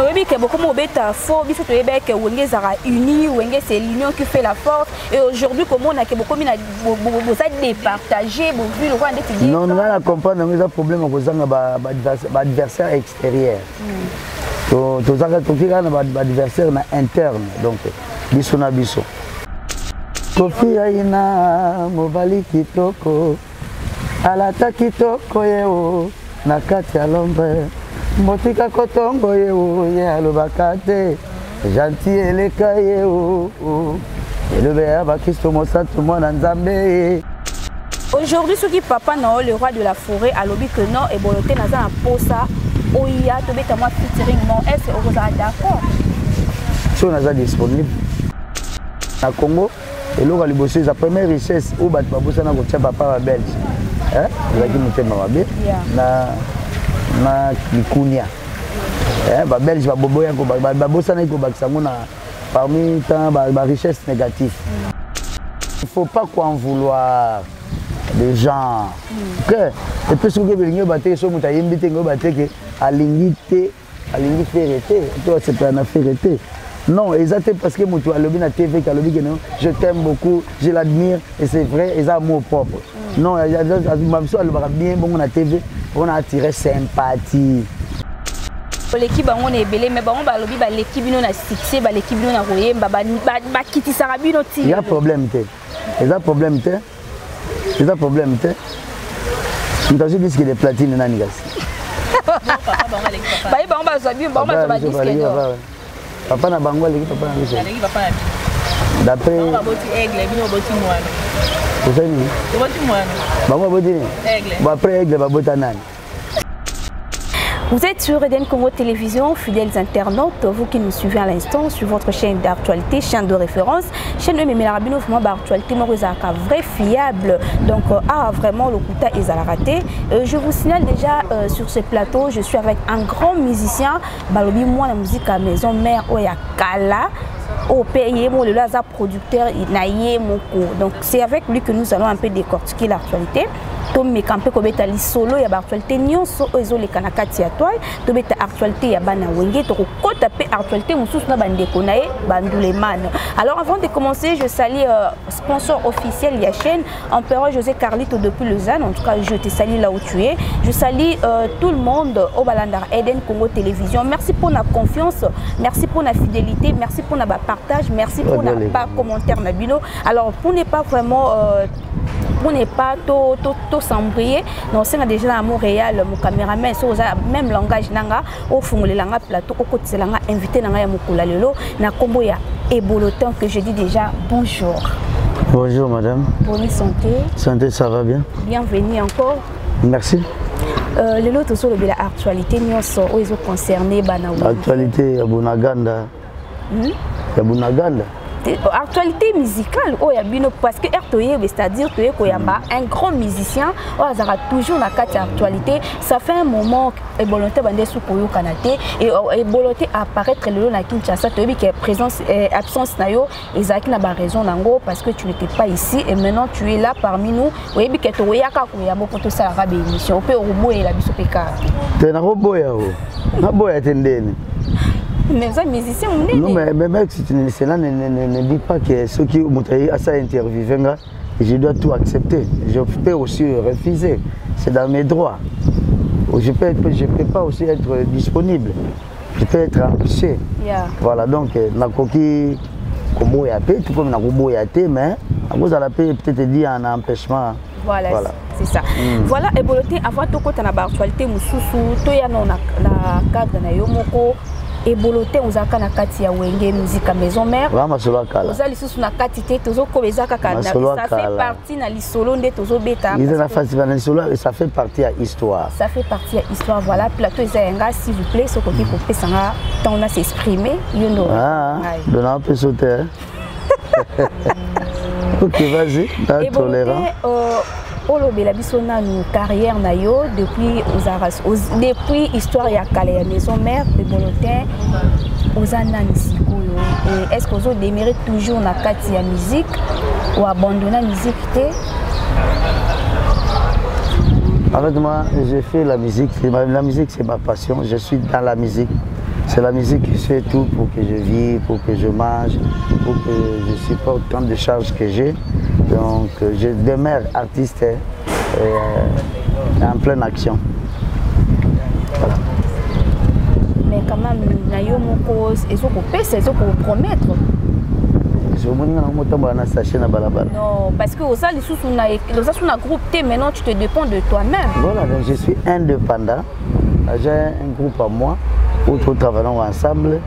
Oui, que beaucoup de faux, c'est l'union qui fait la force. Et aujourd'hui, comment on a beaucoup de départager, non, on a comprendre un problème avec l'adversaire extérieur. Tous les adversaires interne. Donc, biso na biso. Kofi aina mobali kitoko. Alata kitoko yeo na kati ya lombe. Motika kotongo yeo ye alobakate. Gentil eleka yeo. Elobea bakisto mosantu mwana nzambe. Aujourd'hui, ce qui papa non le roi de la forêt a lobby que non et boloté naza na posa oya to beta moi featuring mon est vous êtes d'accord? Si on est disponible. Na Congo, et là les bosser la première richesse au bat babosa na kotia papa belge. Hein? Zaki mutema mabe. Na likunia. Hein, ba belge ba boboya ko ba bosa na ko baksango na parmi tant ba richesse négative. Il faut pas quoi en vouloir des gens. Que et puis ce que veut battre so muta yimbite ngo battre que alingite ferreté. Toi c'est pas na ferreté. Non, exactement parce que mutu alobi na TV ka alobi que non, je t'aime beaucoup, je l'admire et c'est vrai, et ça amour propre. Non, il y a mamso alobara bien bon na TV, on a attiré sympathie. L'équipe on est belé mais bon ba lobi ba l'équipe bino na succès ba l'équipe bino na royemba ba kitisa bino ti. Il y a problème té. Il y a problème té. Il y a problème té. Nous avons dit que des platines na nigas. Ba ba ba zo bien ba ba zo ba disque. Papa na bango l'équipe papa na biso. L'équipe papa na. D'après on va boti aigle bino boti moine. C'est ça ni. Boti moine. Bango boti aigle. Ba après aigle ba bota nani. Vous êtes sur Eden Congo Télévision, fidèles internautes, vous qui nous suivez à l'instant sur votre chaîne d'actualité, chaîne de référence, chaîne de Mémélarabino, vraiment d'actualité, vrai fiable, donc vraiment le Kouta et raté. Je vous signale déjà sur ce plateau, je suis avec un grand musicien, Balobi, moi la musique à maison mère Oyakala. Au pays, le Laza producteur, Naye Moko. Donc c'est avec lui que nous allons un peu décortiquer l'actualité. Tom me campé comme état solo ya actualité nyonso ezo le kanakati ya toile to beta actualité ya bana wenge to ko taper actualité mususu na bandeko nae banduleman. Alors avant de commencer, je salue sponsor officiel ya chaîne Empereur José Carlito depuis Lausanne. En tout cas, je te salue là où tu es. Je salue tout le monde au Balandar Eden Congo Télévision. Merci pour la confiance, merci pour la fidélité, merci pour la partage, merci pour la commentaire nabino. Alors pour ne pas vraiment pour ne pas tout s'embrouiller, non c'est déjà à Montréal mon caméraman so même langage nanga au fond le langa plateau au côté langa invité nanga ya mukula lelo na kombo ya Ebolotin que je dis déjà bonjour. Bonjour madame. Bonne santé. Santé, ça va bien. Bienvenue encore. Merci. Le lot sur le actualité nyonso o ezo concerné bana. Actualité ya Bunaganda. Ya Bunaganda. Actualité musicale oh ya bino parce que RTOE c'est-à-dire que Koyamba un grand musicien oh azara toujours la carte actualité ça fait un moment et volonté bande sous koyo kanaté et volonté apparaître le na Kinshasa to bi que présence absence na yo ezaki na ba raison nango parce que tu n'étais pas ici et maintenant tu es là parmi nous oui bi que to yaka Koyamba pour tout ça la émission pe robo et la biso peka te na robo ya o na boya tendeni. Mais ça musicien non mais mec si tu ne dis pas que ceux qui ont à ça interviewer je dois tout accepter, je peux aussi refuser, c'est dans mes droits. Je peux pas aussi être disponible, je peux être empêché. Voilà donc na koki kobo ya pe tout comme na kobo ya te mais à cause de la paix peut-être dit un empêchement. Voilà. C'est ça. Voilà et boloté avant to ko na ba actualité mususu to ya na cadre na yo moko. Et boloté aux akana kati ya wenge musique à maison mère. Vous allez sous na kati te tozo ko bezaka kana ça fait partie na lisolo nde tozo beta. Ça fait partie à histoire. Ça fait partie à histoire voilà plateau ezanga s'il vous plaît ce côté pour pesanga tant on a s'exprimer you know. Ah. Donnant un peu sauter. OK, vas-y. T'es tolérant. Olobela biso na nous carrière na yo depuis depuis histoire ya kale ya maison mère de Bolotin aux sikoyo et est-ce que vous démérite toujours na kati ya musique ou abandonner la musique té? En fait moi j'ai fait la musique c'est ma passion, je suis dans la musique C'est la musique qui fait tout pour que je vive, pour que je mange, pour que je supporte tant de charges que j'ai. Donc je demeure artiste en pleine action. Voilà. Mais quand même, il faut promettre. Non, parce que aux a groupe T, maintenant tu te dépends de toi-même. Voilà, donc je suis indépendant. J'ai un groupe à moi où nous travaillons ensemble.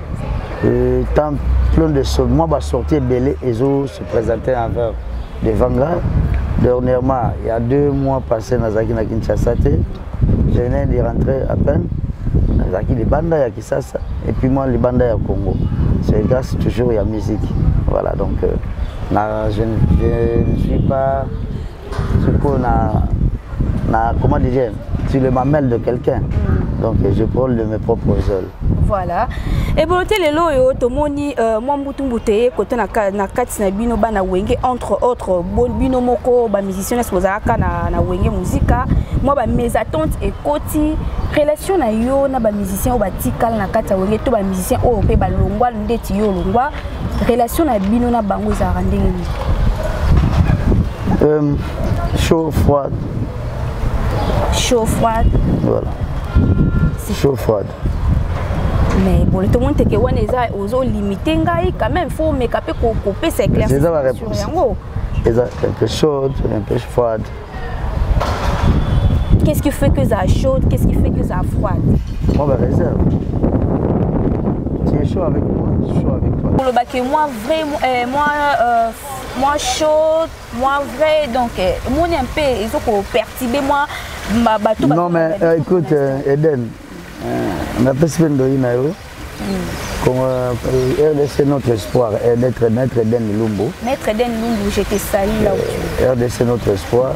Tant plein de choses. Moi, je suis sorti Belé et je se présenter envers des Vanguard. Dernièrement, il y a 2 mois passés, Nazaki na Kinshasa. Je venais de rentrer à peine. Nazaki les bandes à Kinshasa et puis moi les bandes à Congo. C'est grâce toujours à la musique. Voilà, donc je ne suis pas comment dire, sur le mamelle de quelqu'un. Donc je prôle de mes propres ailes. Voilà. Et bon, les lois, tomoni, moi mbutumbuté, côté na kati na bino bana wenge entre autres, bon bino moko, ba musicien na sozaka na wenge musica. Moi ba mes attentes et côté relation na yo na ba musicien o ba tikala na kati wenge to ba musicien o pe ba longwa ndeti yo longwa. Relation na bino na bango za randenge. Chaud, froide. Chaud, froide. Voilà. Chaud, froide. Mais bon, tout le monde est limité, quand même, il faut make up pour couper ces clairs. C'est ça la réponse. Un peu chaude, un peu froide. Qu'est-ce qui fait que ça chaude? Qu'est-ce qui fait que ça froide? Moi, je réserve. Tu es chaud avec moi, je suis chaud avec toi. Pour le bac, moi vrai, moi chaud, moi vrai, donc moi un peu, ils ont perturbé moi. Non mais écoute, Eden. On a pas se faire comme RDC notre espoir est d'être Maître Eden Lumbo. Maître Eden Lumbo, j'étais sali là où RDC notre espoir.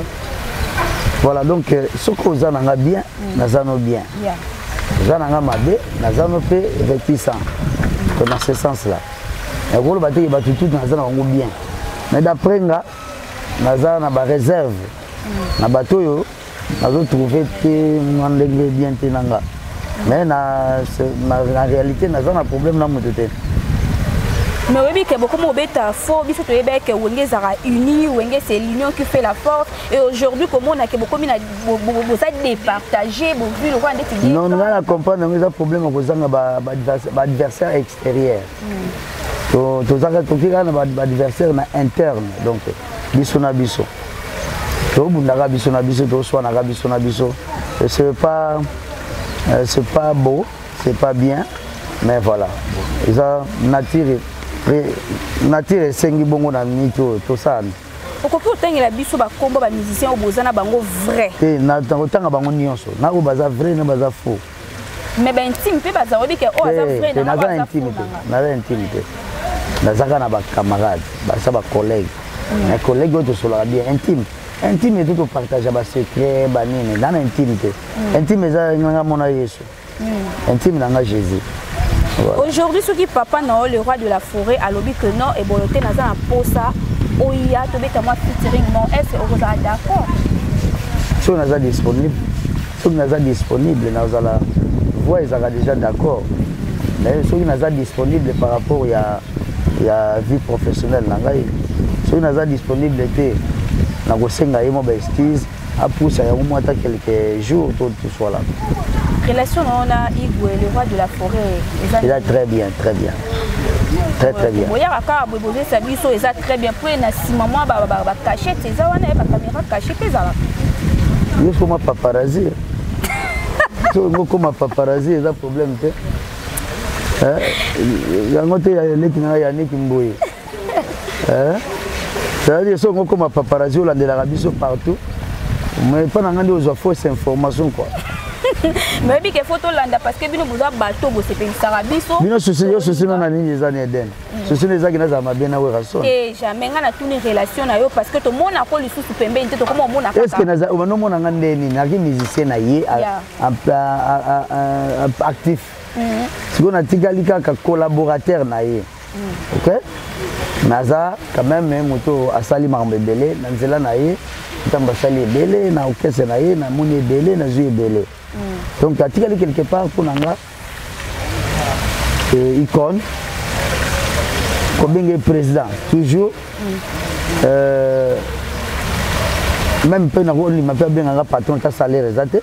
Voilà donc ce que vous avez bien, nous avons bien. Vous avez mabe, nous avons fait réticent. Dans ce sens-là. Et vous avez tout nous avons bien. Mais d'après nous, nous avons des réserves. Nous avons trouvé que bien tenanga. Mais la réalité, nous avons un problème dans notre tête. Mais oui, que beaucoup de faux, il faut que Wenge sera uni, Wenge c'est l'union qui fait la force. Et aujourd'hui, comment on a que beaucoup de départager, vu le roi de non, nous allons comprendre que nous avons un problème avec l'adversaire extérieur. Nous avons un adversaire interne. Donc, biso na biso. C'est pas beau, c'est pas bien, mais voilà. Ils ont nature et sengi bongo na mito to ça. Pourquoi autant la biso ba combo ba musicien au bozana bango vrai. Et na autant bango nyonso. Na ko baza vrai na baza faux. Mais ben intime pe baza obi ke o aza vrai na baza intimité. Na intimité. Na zaka na ba camarade, ba sa ba collègue. Les collègues autres sont là bien intime. Intime et tout partage ba secret ba nini dans l'intimité. Intime ça nga mona Yesu. Intime na Jésus. Aujourd'hui ce qui papa na le roi de la forêt a lobby que non et boloté na za posa oya to beta moi featuring mon est vous êtes d'accord? Si on est disponible, si on est disponible na za voix ils sont déjà d'accord. Mais si on est disponible par rapport il y a vie professionnelle na ngai. Si on est disponible était na kosenga yemo ba excuse a pousse ya moins quelques jours tout soit là. Relation on a Igwe le roi de la forêt. Il a très bien, très bien. Très bien. Boya ka boboze sa biso eza très bien pour na si maman ba cachette eza wana ba caméra cachette eza. Il faut ma paparazzi. Tout comme paparazzi eza problème te. Yango te ya neki na ya neki mboye. C'est-à-dire que si on paparazzi, on a de la radio partout. Mais pas de fausses informations. Mais il faut que parce que nous avons bateau, c'est une sarabiso. Nous sommes ceci dans la ligne des années d'Eden. Ceci les agnes à ma bien à raison. Et jamais on a toutes les relations parce que tout le monde a pas le sous pembe. Comment on a fait? Est-ce que nous avons un musicien actif? Si on a un collaborateur, ok? Naza quand même moto asali marmbe belé na nzela na ye tamba sali belé na okese na ye na moni belé na zui belé donc atikali quelque part pour nanga icône comme président toujours même peu il m'a fait bien un patron de salaire exact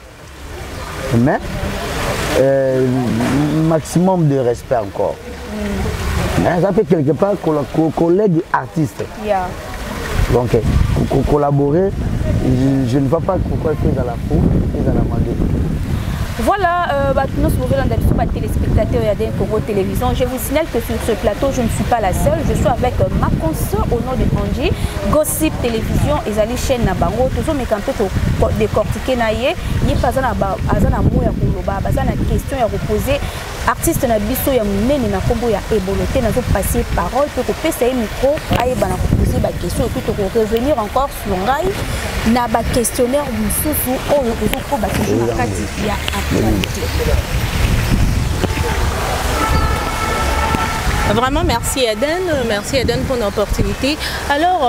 mais maximum de respect encore ça fait quelque part collègue artiste donc collaborer je ne vois pas pourquoi faire dans la foule et dans la mandée. Voilà, nous sommes dans les téléspectateurs et Congo Télévision. Je vous signale que sur ce plateau, je ne suis pas la seule. Je suis avec ma consoeur au nom de Angie. Gossip Télévision, ils allaient chaîne na bango. Toujours mes campés pour décortiquer naïe. Il n'y a pas un mot à kouloba, pas une question à reposer. Artiste na biso ya munene na kombo ya eboloté na zo passer parole pour que pesa micro aye bana poser ba question et puis to revenir encore sur ngai na ba questionnaire mususu oyo ko ba toujours na kati ya actualité. Vraiment merci Eden pour l'opportunité. Alors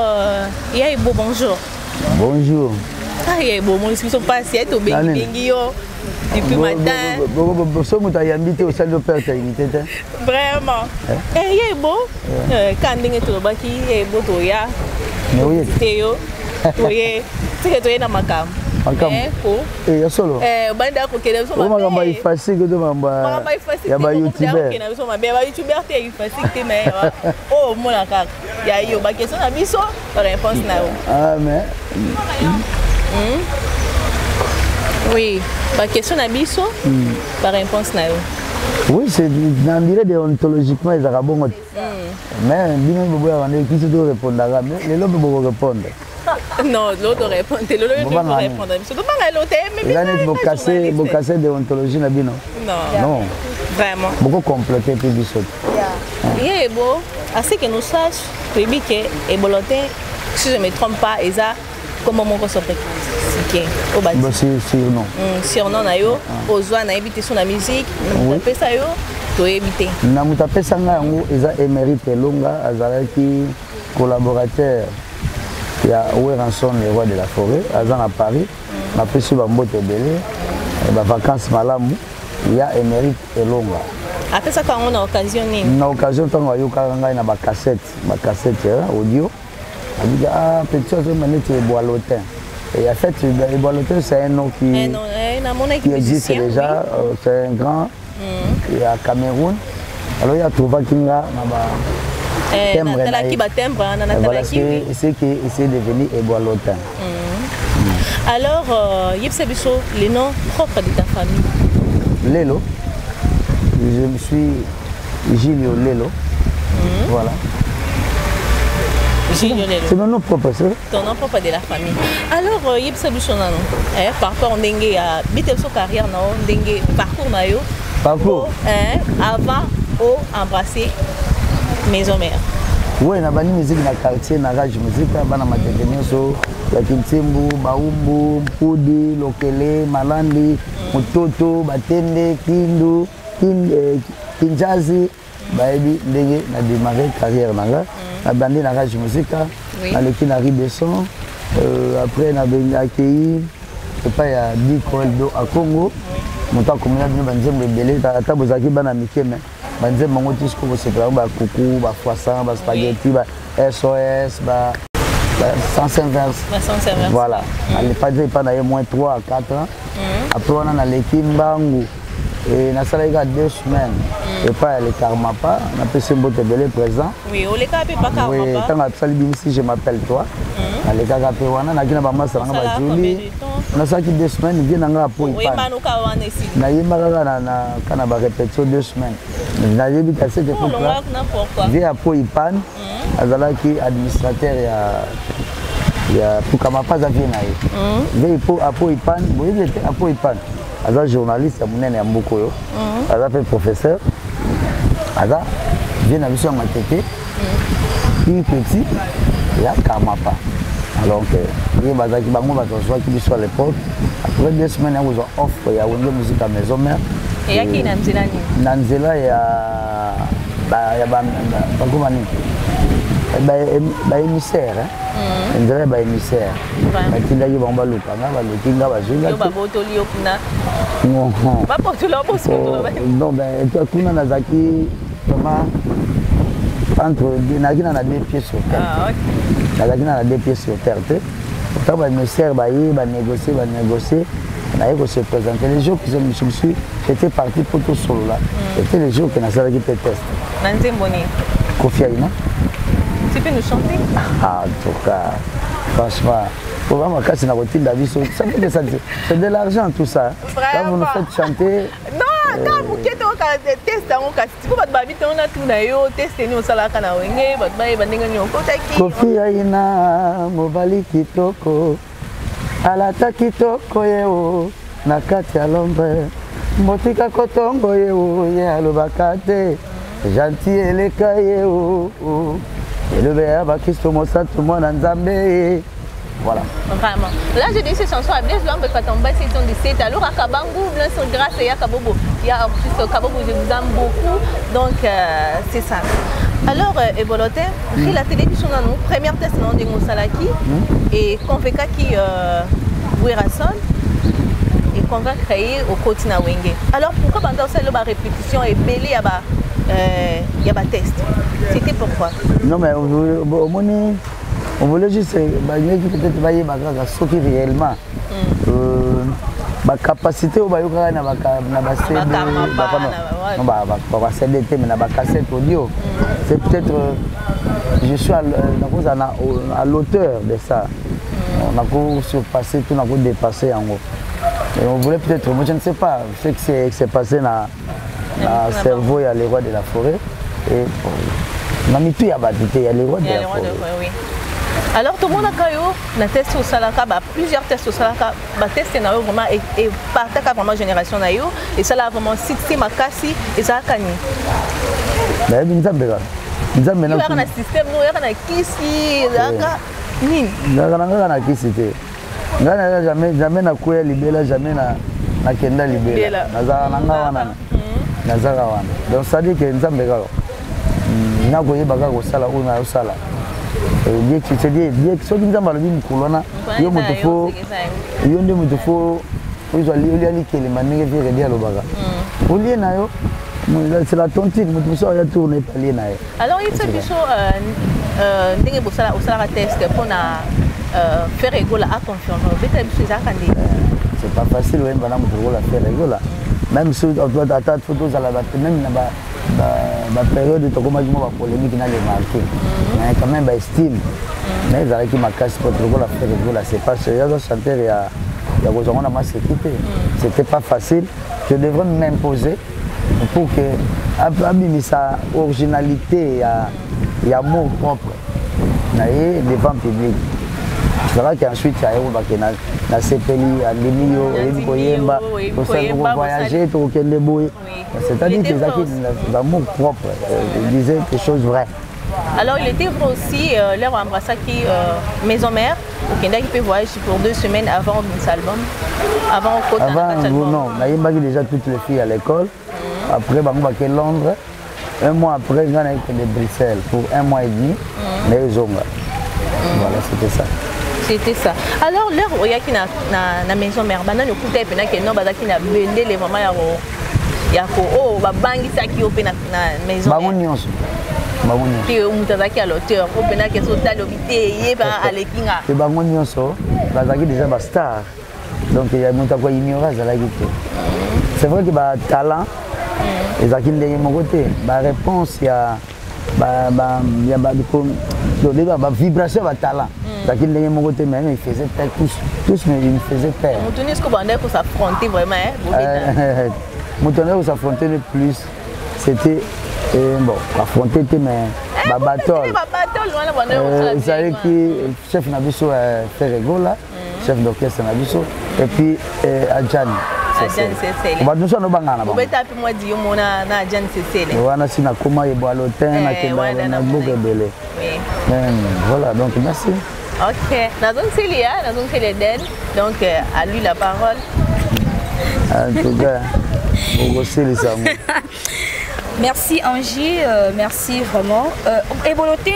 Yaibo, bonjour. Bonjour. Ah Yaibo, moi je suis passé au bengi yo. Depuis matin. Vraiment. Et Yaibo, quand on est au baki, Yaibo toya. Théo, toye. C'est que toye na makam. Eh, ya solo. Banda ko kele so ma ba ifasi ko do mamba. Ya ba YouTuber. Ba YouTuber te ifasi te mais. Oh, mona kaka. Ya yo ba question na biso, réponse na yo. Ah mais. Oui, la question à biso, par réponse na yo. Oui, c'est dans dirait déontologiquement les arabes. Mais bien bobo ya vendre qui se doit répondre mais les lobes bobo répondre. Non, l'autre répond, l'autre répond. Surtout pas l'autre mais là net bo casser déontologie na bino. Non. Vraiment. Beaucoup compléter puis biso. Yeah, beau, assez que nous sache, puis que et volonté, si je me trompe pas, eza comment mon corps au bâtiment. C'est surnom. Surnom na yo, ozwa na éviter son la musique, on fait ça yo, to éviter. Na mutape sanga yango eza émérite Elonga azalaki collaborateur ya Oueranson le roi de la forêt azan à Paris, na pesi ba mbote belé, ba vacances malamu, ya émérite Elonga. Après ça quand on a occasion ni. Na occasion tango yo kanga na ba cassette audio. Dit ah petit chose manette boalotin. Et en fait boalotin c'est un nom qui existe déjà, c'est un grand il y a Cameroun. Alors il y a trouvé Kinga voilà c'est qui c'est devenu boalotin. Alors Yipsebiso les noms propres de ta famille. Lelo. Je me suis Gilio Lelo. Voilà. C'est mon nom propre, c'est ton nom propre de la famille. Alors, il y a par rapport à son carrière, parcours, parcours. Avant ou embrasser maison mère. Oui, on a une musique dans le quartier, on a une musique, on a une Kintimbu, Baumbu, Mpudi, Lokele, Malandi, Mutoto, Batende, Kindu, Kinjazi, Baebi, Ndenge, on a démarré carrière. On a bandé dans la musique, on a l'équipe de Ribesson, après on a accueilli, je sais pas, il y a 10 Coldo à Congo, mon temps comme il y a des banzem rebelles, tu as besoin de banamike, mais banzem mango tisco, c'est pas un coucou, un croissant, un spaghetti, un SOS, un 105 vers. Voilà, à l'époque il y a moins 3 à 4 ans, après on a l'équipe Bango. Et na sala ika 2 semaines et pas les Karmapa na pesi mbote belé présent. Oui, on les ka pe pas Karmapa. Oui, tant que sali bimisi je m'appelle toi. Na les ka pe wana na kina ba masa nga ba juli. Na saki 2 semaines vient nga po ipa. Oui, manuka wana ici. Na yema na kana ba répétition 2 semaines. Na yebi ka c'est que pourquoi. Vient po ipan. Azala ki administrateur ya Pukamapa za vient na ye. Vient po ipan, bo il était po ipan. Aza journaliste ya munene ya mbuko yo. Aza fait professeur. Aza vient na biso ya tete. Puis petit ya Karmapa. Alors que il bazaki bango bazozwa ki biso à l'époque. Après 2 semaines on a offre ya wenge musique à maison mère. Et ya ki na nzela ni. Na nzela ya ba komani. Bah émissaire, hein. On dirait bah émissaire. Bah tindaki bamba lukanga, bah lukinga bah junga. Yo bah botoli yo kuna. Non. Bah botoli yo bosko. Non ben toi kuna nazaki vraiment entre na deux pieds sur terre. Ah OK. Nazaki na deux pieds sur terre. Pourtant bah émissaire bah négocier. On a se présenter les jours que je me suis, j'étais parti pour tout solo là. C'était les jours que nous avons fait test. Nanzemboni. Kofi Aïna. Tu peux nous chanter? Ah, en tout cas, franchement, pour vraiment casser la routine d'avis, c'est de l'argent tout ça. Quand vous nous faites chanter. Non, quand vous êtes au test, si vous avez test, Kofi Aïna, Mobali Kitoko. Alata kitoko yeo nakati ya lombe motika kotongo yeo ye alobaka te gentil eleka yeo elobe ya bakisto mosantu mwana nzambe. Voilà. Vraiment. Là, j'ai dit ces chansons à Blaise Lambe Katomba, c'est ton 17. Alors, à Kabangou, grâce à Kabobo. Il y a en plus Kabobo, je vous aime beaucoup. Donc, c'est ça. Alors, Ebolote, la télévision, nous, première test de Moussalaki et Konveka qui Wirason et qu'on va créer au Kotina Wenge. Alors, pourquoi pendant ça, la répétition est belle, il y a un test? C'était pourquoi? Non, mais on voulait juste peut-être ce qui réellement la capacité au bayoka na CD mais na cassette audio. C'est peut-être je suis à l'auteur de ça. On a surpassé tout, on a dépassé en gros. Et on voulait peut-être, moi je ne sais pas, ce qui s'est passé dans le cerveau, il y a les rois de la forêt. Et on a mis tout, il y a les rois de la forêt. Oui. Alors tout le monde a testé au Salaka, plusieurs tests au Salaka, testé vraiment et partagé vraiment génération nayo et ça là vraiment Sixi Makasi et ça Kani. Mais nous avons il y a un système, il y a un kisi, il y a un kisi. Jamais na kuya libela, jamais na kenda libela. Nazara wana. Donc ça dit que nous avons na koye baka ko sala ou na sala. Bien que tu dis bien que ceux qui nous ont parlé de Colonna, il y a un faux, ils ont lié les manières de dire le baga. Au lieu nayo, c'est la tontine, nous sommes à tourner par les naïs. Alors il fait des choses, n'importe où ça va tester pour faire rigoler à confirmer. C'est pas facile, oui, madame, pour faire rigoler. Même si on doit attendre photos à la batterie, même la période de la polémique n'a pas marqué. Mais quand même, estime. Mais avec ma casse pour la faire rigoler, c'est pas sérieux. Chanteur, il y a besoin de ma sécurité. C'était pas facile. Je devrais m'imposer pour que, abîmer sa originalité, il y a mot propre devant le public. C'est vrai qu'ensuite, il y a la CPLI, à l'Emilio, pour voyager, pour qu'il y ait des c'est-à-dire que les amour propre, ils disaient des choses vraies. Alors, il était vrai aussi, leur embrassaki Maison Mère, au Kenya qui peut voyager pour 2 semaines avant notre album. Avant, non, on a déjà toutes les filles à l'école. Après, on a Londres. Un mois après, on a été de Bruxelles pour 1 mois et demi. Mais ils ont. Voilà, c'était ça. C'était ça. Alors, l'heure où il y a la Maison Mère, il y a un coup de pied qui a vendé les mamans. Il y a un bangi qui open na maison. Puis on t'a dit à l'auteur, open na keso talobité, il va à l'ékinga. C'est bango nyonso, bazaki déjà ba star. Donc il y a monta quoi ignorer ça la guité. C'est vrai que ba talent et ça qui ndenge mon côté, ba réponse il y a ba vibration ba talent. Ça qui ndenge mon côté même il faisait peur tous mais il me faisait peur. On tenait ce qu'on bandait pour s'affronter vraiment Moutonner où s'affronter le plus, c'était bon, affronter mais Babatol. Vous savez que le chef Nabiso fait rigoler, chef d'orchestre Nabiso, et puis Adjan. On va nous faire nos bangana. On va taper moi dire mon Adjan Cécile. On va nous na comment il boit l'hôtel, na beaucoup belé. Voilà, donc merci. Ok, Nazon Célia, Nazon Célia Den, donc à lui la parole. En tout cas. Merci Angie, merci vraiment. Eboloté,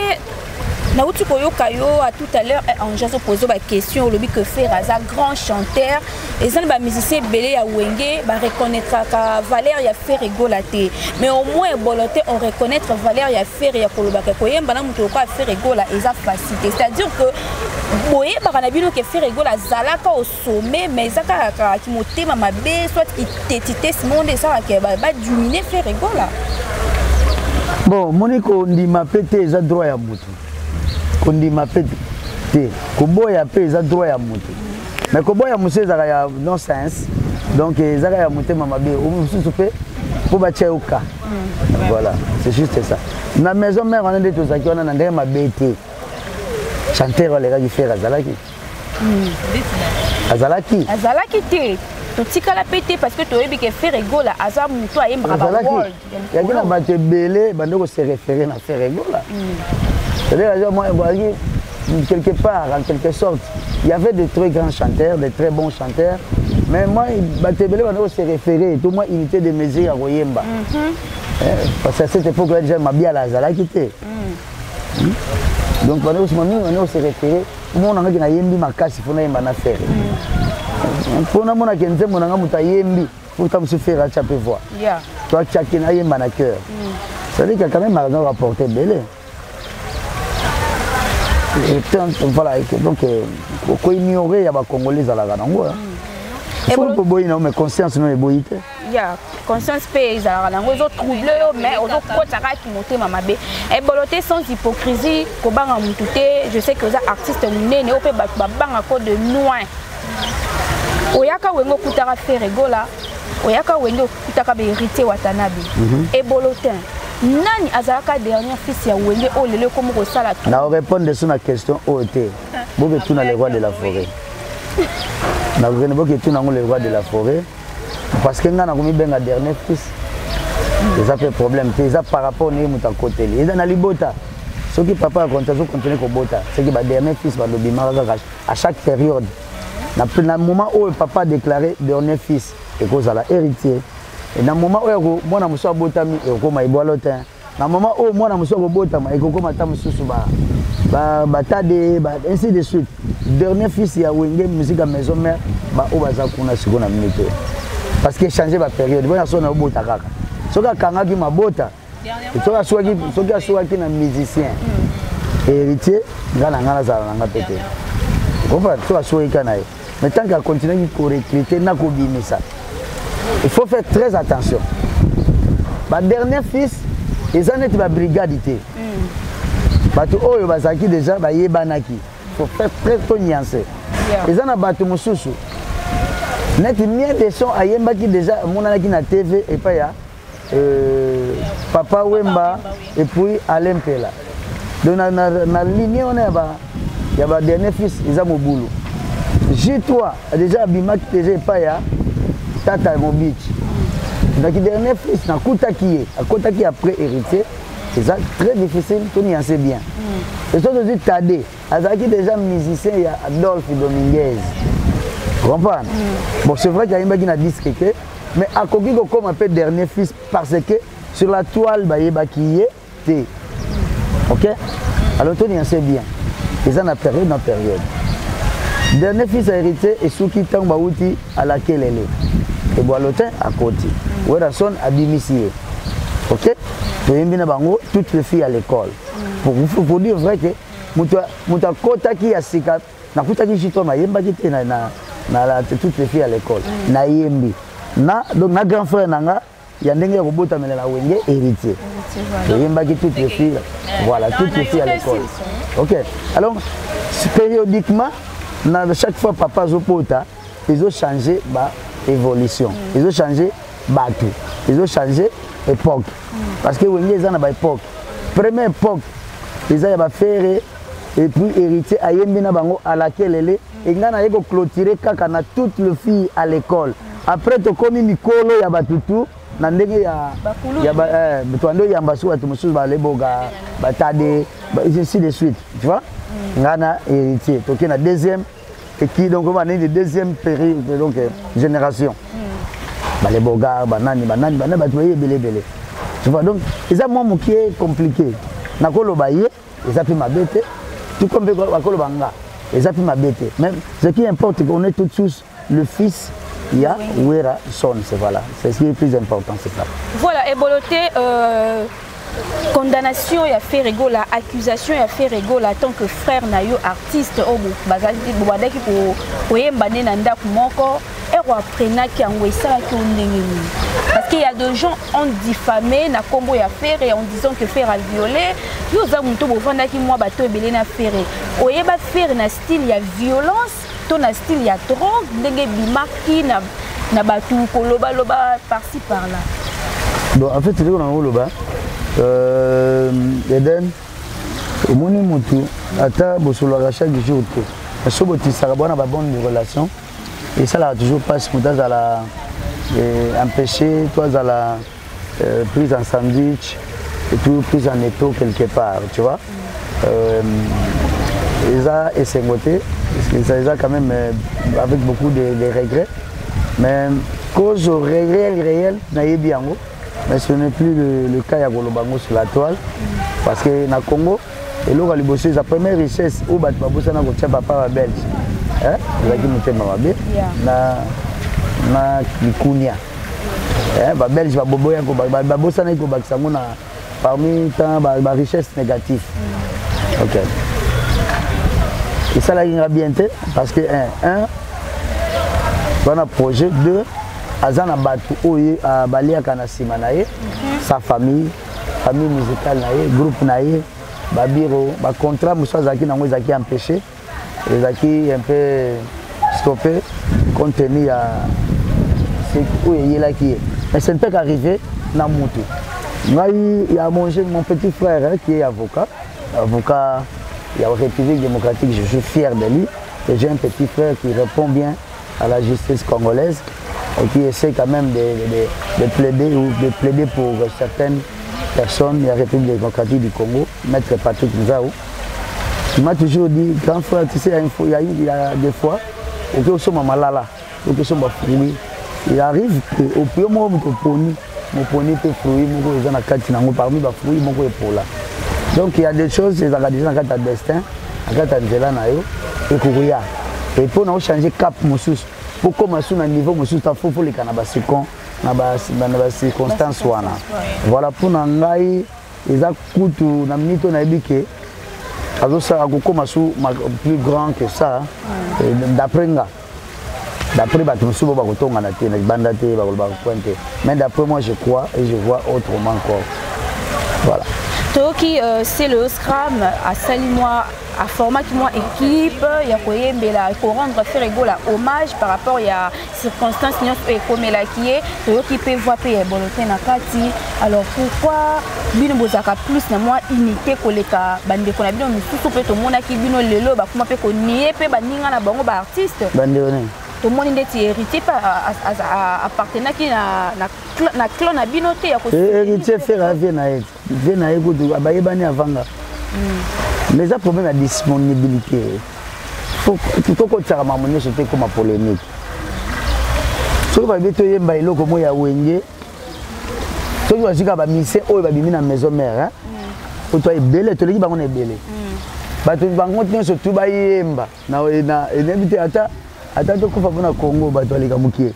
Nautu Koyokayo a tout à l'heure en j'ai posé ma question au lobby que faire Aza grand chanteur et ça les musiciens belé à Wenge ba reconnaître ka valeur ya faire rigolater mais au moins boloté on reconnaître valeur ya faire ya koloba ka koyemba na mutu ko faire rigola eza facilité c'est-à-dire que boye ba na bino ke faire rigola zalaka au sommet mais ça ka ki motema mabe soit itete ce monde ça ka ba dominer faire rigola. Bon Monico ndima pété eza droit ya mutu kondima pété koboya pe eza droit ya mutu mais koboya musu ezaka ya nonsense donc ezaka ya motema mabe omususu pe po batia oka voilà c'est juste ça na maison mère on est tousaki on a ndenge mabe te chanteur olega ki faire azalaki te totika la pété parce que toyebi ke faire rigola aza mutu ayembaka ba world yakina bato belé bandoko se référer na faire rigola. C'est-à-dire, moi, quelque part, en quelque sorte, il y avait de très grands chanteurs, de très bons chanteurs, mais moi, je se référer, tout le monde imité des mesures à Royemba. Parce qu'à cette époque-là, déjà, ma bien la Zala quitté. Donc, on se référer, tout le monde a yembi ma casse, il faut na faire. Pour nous, on a kenze, on a muta yembi, pour que tu faire à chaque fois. Toi, chacun a yemba na cœur. C'est-à-dire qu'il y a quand même un rapporté belé. Voilà, donc il ignorer ya ba congolais à la ganango il faut pas boire mais conscience non eboyite ya conscience pays à la ganango ils ont troublé mais on doit kotaka ki motema mabe et boloté sans hypocrisie ko banga mututé je sais que les artistes munene o pe ba banga ko de loin oyaka wengo kutaka faire rigola oyaka wengo kutaka be héritier watanabi et bolotin nani azalaka dernier fils ya Wenge o lele comme kosala tout na répondre sur la question OT boke tout na le roi de la forêt na gene boke tout na le roi de la forêt parce que ngana komi benga dernier fils ça fait problème ça par rapport ne muta côté les na libota ce qui papa continue ko bota c'est que ba dernier fils ba lobima à chaque période na moment où papa déclaré dernier fils et cause à la héritier. Et dans le moment où moi je suis botami et comme il boit l'automne, dans le moment où moi je suis botami et comme je suis batade, ainsi de suite. Dernier fils il y a Wenge musique à maison mère, où baza kuna siko na minute. Parce que changer ma période, moi je suis na bota kaka. Soka kanga ki mabota. Soka soka ki na musicien. Héritier, ngana za nga pété. Comprends? Soka soka kana. Mais tant qu'à continuer à recruter na ko bimisa. Il faut faire très attention. Ma dernier fils, ils ont été ma brigadité. Bato oyo bazaki déjà ba yebanaki. Il faut faire très nuancé. Ils ont battu mususu. Net mien des sons à yembaki déjà monanaki na TV et pas ya Papa Wemba et puis Alain Pela. Donc na ligne on est ba ya ba dernier fils ils ont mobulu. J3 déjà bimaki déjà pas ya Tata Mobich. Donc le dernier fils n'a Kotaki après héritier, c'est ça très difficile, tout n'y en sait bien. Et ça aussi Tadé, Azaki déjà musicien, il y a Adolphe Dominguez. Vous comprenez? Bon, c'est vrai qu'il y a une qui a disque, mais à Kokiko comme un peu dernier fils parce que sur la toile, il y a qui est. Ok? Alors tout n'y en sait bien. Et ça n'a période dans période. Dernier fils a hérité et Souki Tangbaouti à laquelle elle est. Et Boalotin à côté. Werason à Bimisier. Ok? Toutes les filles à l'école. Pour dire vrai que Mouta Kota qui a Sika, na Kota qui chito ma yemba qui était na toutes les filles à l'école. Na yembi. Donc na grand frère nanga, yandenge robota mena la Wenge héritier. Yemba qui toutes les filles. Voilà, toutes les filles à l'école. Ok? Alors, périodiquement, chaque fois papa Zopota, ils ont changé évolution. Ils ont changé bateau. Ils ont changé époque. Parce que Wenge ils ont une époque. Première époque, ils ont fait et puis héritier à Yembina Bango à laquelle elle est. Et ils ont clôturé kakana toutes les filles à l'école. Après, tu as commis Mikolo, il y a Batutu. Nandenge ya Batuando Yambasu, Atumusu, Baleboga, Batade, ainsi de suite. Tu vois? Ngana héritier. Donc, il y a deuxième. Et qui donc on est de deuxième période donc génération. Les bogards, banani, belé. Tu vois donc, ils ont moins qui est compliqué. Nakolo baye, ils ont pris ma bête, tout comme Bakolo Banga. Et ça peut m'abaisser. Même ce qui importe, c'est qu'on est tous le fils. Il y a Ouera Son, c'est voilà. C'est ce qui est le plus important, c'est ça. Voilà, et Boloté, condamnation et affaire égale, accusation et affaire égale en tant que frère nayo artiste au bazali bobadaki pour yembane nanda kumoko et reprena qui angwesa qui ondengeni parce qu'il y a des gens ont diffamé na kombo ya affaire et en disant que frère a violé yo za muto bovanda ki moi bato ebele na affaire oyeba faire na style ya violence to na style ya drogue ndenge bimaki na batu koloba loba par-ci par-là. Donc en fait c'est qu'on a koloba Eden, au moni mutu, ata bosolaka chaque jour tout. Parce que tu sais avoir une bonne relation et ça là toujours pas ce que tu as empêché, toi à la prise en sandwich et tout prise en étau quelque part, tu vois. Ils ont essayé ils ont quand même avec beaucoup de regrets, mais cause réel n'ayez bien. Mais ce n'est plus le cas à Golobango sur la toile. Parce que dans le Congo, la première richesse, où c'est que papa belge. Il Belge, parmi les richesses négatives. Ok. Et ça, là, il y a bien parce que, on a un projet, 2, Azana Batu Oye à Balia Kanasima nae, sa famille musicale nae, groupe nae, Babiro, ba contrat Moussa Zaki nango Zaki empêché, et Zaki un peu stoppé, compte tenu à ce qu'il y a qui est. Mais c'est pas qu'arrivé dans Moutou. Il y a mon petit frère qui est avocat, il y a la République démocratique, je suis fier de lui, et j'ai un petit frère qui répond bien à la justice congolaise. Et qui essaie quand même de plaider pour certaines personnes de la République démocratique du Congo, Maître Patrick Nzaou. Il m'a toujours dit, grand frère, tu sais, il y a des fois, il arrive qu'au plus moment où mon pony peut fruit, parmi les fruits, mon pour là. Donc il y a des choses, c'est dans le destin, et pour nous changer cap, pour commencer à un niveau, il faut les circonstances. Voilà, pour nous, ils ont plus grand que ça. D'après mais d'après moi, je crois et je vois autrement encore. Voilà. Toki, c'est le Scrum à Salimois, à format qui moi équipe, il y a pour rendre faire égal hommage par rapport à circonstances et comme la qui est, Toki peut voir payer Boloté Nakati. Alors pourquoi bino bozaka plus na moi unité koleka bande ko na bino misusu pe to mona ki bino lelo ba kuma pe ko nié pe ba ninga na bango ba artiste. Bande one. Tout le monde est hérité appartenant qui na clan na binoté ya ko hérité faire vie na ego abayebani avanga. Mais ça problème la disponibilité. Faut que tu harmonieux c'était comme polémique. So ba beto yemba eloko mo ya wenge. So ba zika ba mise oyo ba bimi na maison mère hein. Faut toi ebele to leki bango na ebele. Ba to bango tino surtout ba yemba na enebité ata to kufa na Congo ba to alika mukie.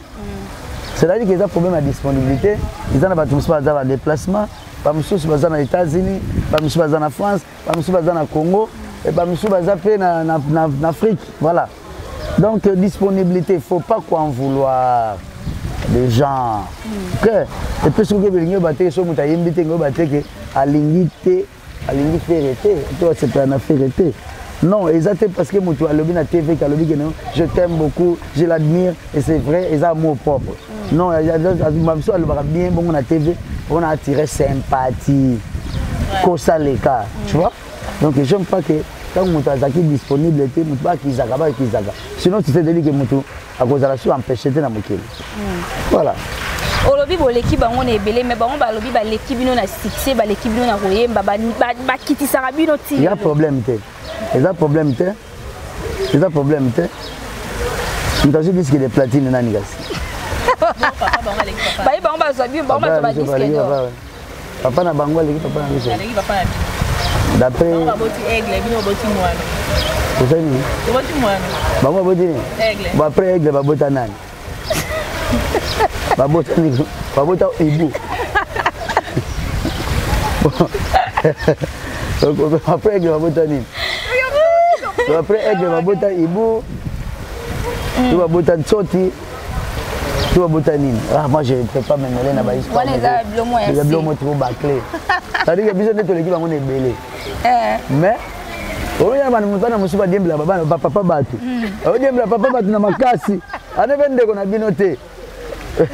C'est-à-dire que ça problème la disponibilité, ils en a pas tous pas dans déplacement. Pas monsieur baza na États-Unis, pas monsieur baza na France, pas monsieur baza na Congo et pas monsieur baza en Afrique, voilà. Donc disponibilité, faut pas en vouloir des gens. OK. Et puis ce que vous battre sur muta yembite ngo battre que alingité ferreté, toi c'est pas na ferreté. Non, exactement parce que mutu alobi na TV ka alobi que non, je t'aime beaucoup, je l'admire et c'est vrai, et ça amour propre. Non, il y a monsieur alobaka bien bon na TV. On a attiré sympathie, comme ça les cas, tu vois. Donc je n'aime pas que quand on a disponible, on ne pas qu'ils aient. Sinon tu sais que tu à cause de la chose empêché de la moquer. Voilà. Olobi l'équipe on est belé mais bon olobi l'équipe nous a succès l'équipe nous a royé ba kiti sarabino ti. Il y a problème té. Il y a problème té. Il y a problème té. Nous avons dit que les platines nani gasi. Papa na bango l'équipe papa na D'après après aigle babota nani babota ibu après aigle babota nini après aigle babota ibu tu babota tsoti tu babota nini. Ah moi je ne peux pas me mêler na ba histoire les blomo trop bâclé ça dit que biso neto l'équipe bango nebelé mais on y a manu mutana musuba diembla baba papa batu o diembla papa batu na makasi ane vende ko na binote et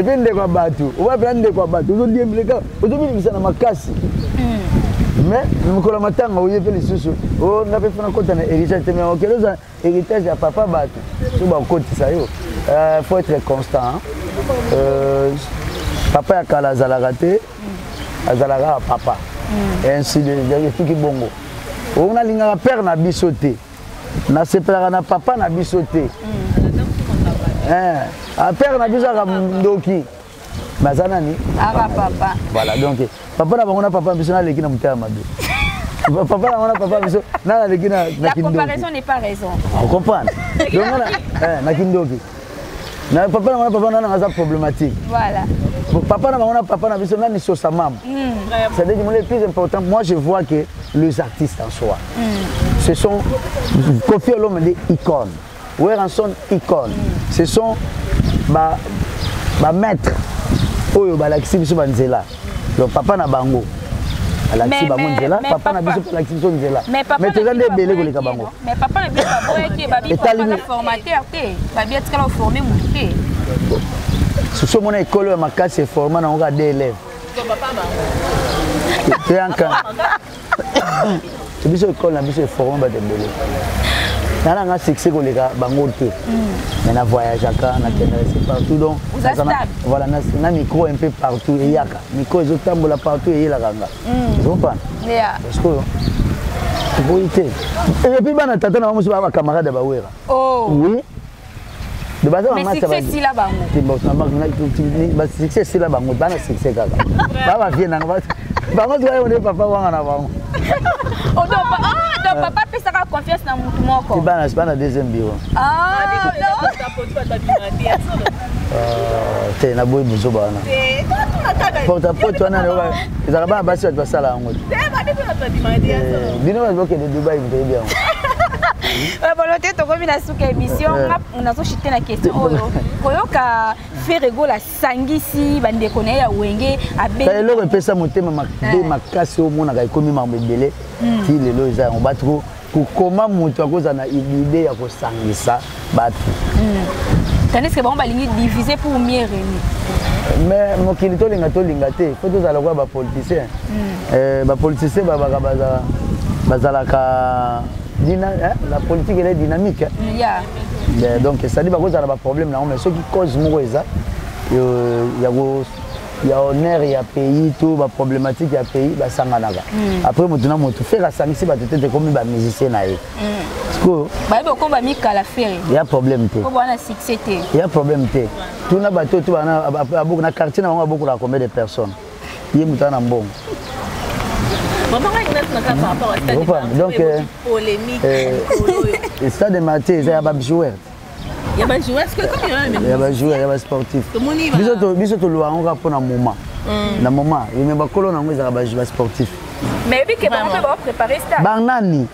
puis ndeko batu on va prendre ndeko batu on diembla ka on doit bisa na makasi mais mukolo matanga oye pe lisusu o ngape fana kota na héritage te mais okeloza héritage ya papa batu to ba koti sa yo faut être constant papa ya kala zalaka te azalaka papa ainsi de suki bongo on a linga père na biso te na sepelaka na papa na biso te a père na biso ka ndoki bazana ni aka papa voilà donc papa na bango na papa biso na leki na mutaya mabe papa na papa biso na leki na la comparaison n'est pas raison on comprend donc na kindoki na papa na papa na ngaza problématique voilà papa na papa na biso nani sosa mama c'est-à-dire que le plus important moi je vois que les artistes en soi ce sont Koffi Olomide des icônes Weranson icône ce sont ba maître oyo balakisi biso banzela donc papa na bango alakisi bango nzela papa na biso alakisi biso nzela mais toza nde ebele koleka bango mais papa na biso baboyaki babi formateur te babi etikala oforme motu te soso mona ekolo ya makasi eforma nango ka de élève teyanka biso ekolo na biso eforma bato ebele nanga succès koleka bango te mais na voyageaka na tenderese partout donc voilà na micro un peu partout eyaka micro ezotambola partout eyelaka nga ozopana parce que boyi te et puis bana tata na bamosi baba camarade bawera oui de base mais succès si la bango ba succès si la bango bana succès kaka baba vie nanga bango on est papa wanga na bango papa pesaka confiance na mutu moko bana deuxième bureau te na boyi buzo bana porte à porte wana ezaka bana basi bato basala yango bino bazokende Dubai mpeyebi yango volonté tokomi na suka émission nazochite na question oyo koyoka Ferrego la sangisi bandeko na ye ya wenge eloko epesa motema makasi omonaka ekomi mambo ebele ti lelo eza yango bato kokoma moto akozala na idée ya kosangisa bato tandis que bango balingi diviser pour mieux régner mais mokili tolinga te fo tozala kwa bapoliticien bapoliticien babaka bazalaka la politique elle est dynamique donc ça dit que ça a pas problème là mais ce qui cause moko eza il y a honneur il y a pays tout ba problématique il y a pays ba sanganaka après mutuna mutu faire ça ici ba tete comme ba musicien na ye parce que ba boko ba mikala faire il y a problème té ko bana succès té il y a problème té tout na bato tout bana beaucoup na quartier na beaucoup la combien de personnes il y a mutana mbongo donc polémique stade de Maté il y a des joueurs il y a des joueurs est-ce que comme il y a des joueurs il y a des sportifs biso to loa on va pour un moment na moment il me ba kolo na ngwe za ba joueurs sportifs mais puis que on va préparer stade banani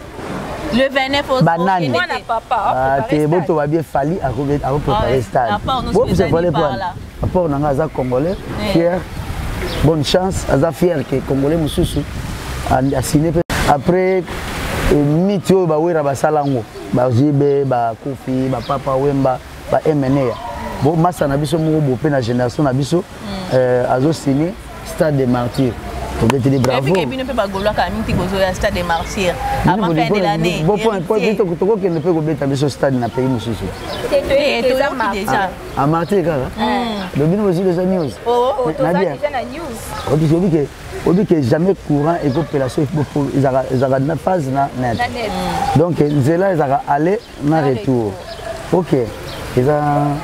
le 29 au banani moi na papa te boto ba bien fali à préparer stade bon c'est pas les points rapport na ngaza congolais fier bonne chance aza fier que congolais mususu a signé après mitio ba wera basalango ba jibe ba Koffi ba papa wemba ba MNA bon massa na biso mo bo pe na génération na biso azo signé stade des martyrs peut-être des bravo et puis bino pe ba golwa ka minti gozo ya stade des martyrs avant fin de l'année bon point to ko ne peut ko beta biso stade na pays mususu et to déjà a martyr kaka le bino aussi les news na bien na news on dit que jamais courant et population ils ont une phase net donc nzela ils ont aller na retour ok ils ont